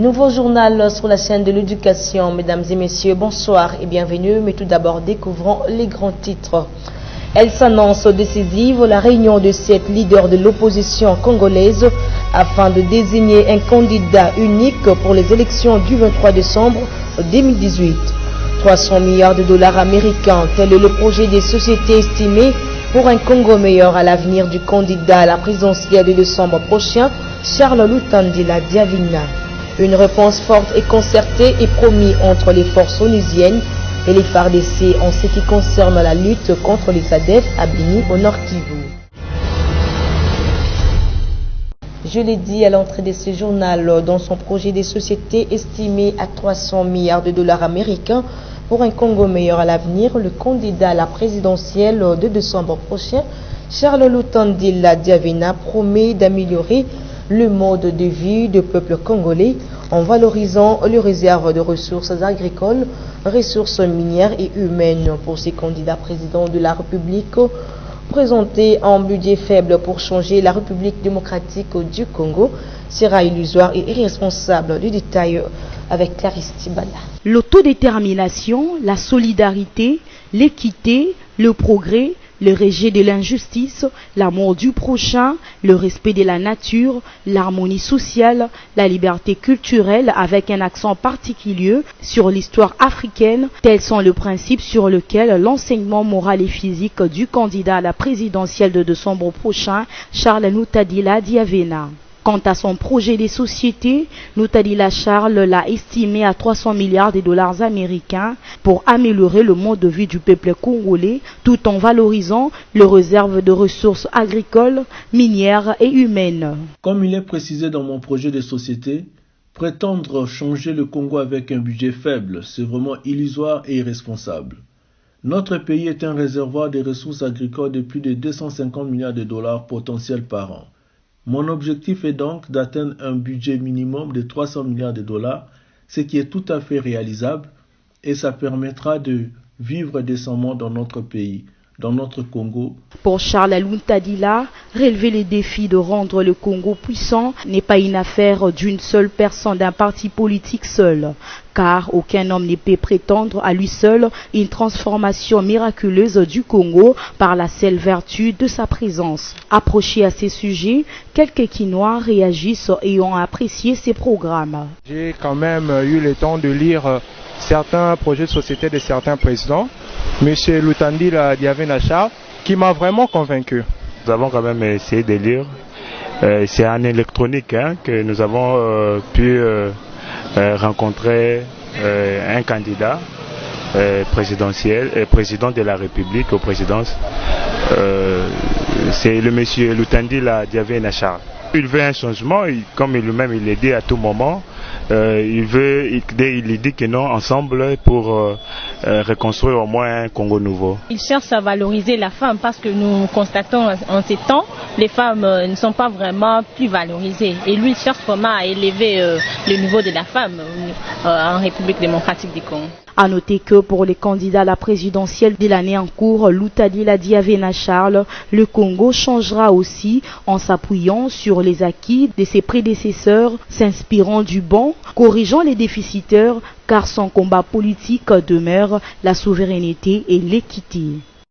Nouveau journal sur la chaîne de l'éducation. Mesdames et messieurs, bonsoir et bienvenue. Mais tout d'abord, découvrons les grands titres. Elle s'annonce décisive, la réunion de 7 leaders de l'opposition congolaise afin de désigner un candidat unique pour les élections du 23 décembre 2018. 300 milliards de dollars américains, tel est le projet des sociétés estimées pour un Congo meilleur à l'avenir du candidat à la présidentielle de décembre prochain, Charles Lutandila Diavina. Une réponse forte et concertée est promise entre les forces onusiennes et les FARDC en ce qui concerne la lutte contre les ADF à Bini au Nord Kivu. Je l'ai dit à l'entrée de ce journal, dans son projet des sociétés estimé à 300 milliards de dollars américains pour un Congo meilleur à l'avenir, le candidat à la présidentielle de décembre prochain, Charles Lutandila Diavina, promet d'améliorer le mode de vie du peuple congolais en valorisant les réserves de ressources agricoles, ressources minières et humaines. Pour ces candidats présidents de la République, présenter un budget faible pour changer la République démocratique du Congo sera illusoire et irresponsable. Du détail avec Clarisse Tibala. L'autodétermination, la solidarité, l'équité, le progrès, le rejet de l'injustice, l'amour du prochain, le respect de la nature, l'harmonie sociale, la liberté culturelle avec un accent particulier sur l'histoire africaine, tels sont les principes sur lesquels l'enseignement moral et physique du candidat à la présidentielle de décembre prochain, Charles Lutandila Diavina. Quant à son projet des sociétés, Lutandila Charles l'a estimé à 300 milliards de dollars américains pour améliorer le mode de vie du peuple congolais tout en valorisant les réserves de ressources agricoles, minières et humaines. Comme il est précisé dans mon projet de société, prétendre changer le Congo avec un budget faible, c'est vraiment illusoire et irresponsable. Notre pays est un réservoir de ressources agricoles de plus de 250 milliards de dollars potentiels par an. Mon objectif est donc d'atteindre un budget minimum de 300 milliards de dollars, ce qui est tout à fait réalisable et ça permettra de vivre décemment dans notre pays, dans notre Congo. Pour Charles Lutandila, relever les défis de rendre le Congo puissant n'est pas une affaire d'une seule personne, d'un parti politique seul, car aucun homme ne peut prétendre à lui seul une transformation miraculeuse du Congo par la seule vertu de sa présence. Approchés à ces sujets, quelques Quinois réagissent et ont apprécié ces programmes. J'ai quand même eu le temps de lire certains projets de société de certains présidents, M. Lutandila Diavina Charles, qui m'a vraiment convaincu. Nous avons quand même essayé de lire. C'est en électronique que nous avons pu rencontrer un candidat présidentiel, président de la République aux présidences. C'est le monsieur Lutandila Diavina Charles. Il veut un changement, comme lui-même il l'a dit à tout moment. Il dit que non, ensemble, pour reconstruire au moins un Congo nouveau. Il cherche à valoriser la femme parce que nous constatons en ces temps, les femmes ne sont pas vraiment plus valorisées. Et lui, il cherche vraiment à élever le niveau de la femme en République démocratique du Congo. À noter que pour les candidats à la présidentielle de l'année en cours, Lutandila Diavina Charles, le Congo changera aussi en s'appuyant sur les acquis de ses prédécesseurs, s'inspirant du bon, corrigeant les déficitaires, car son combat politique demeure la souveraineté et l'équité.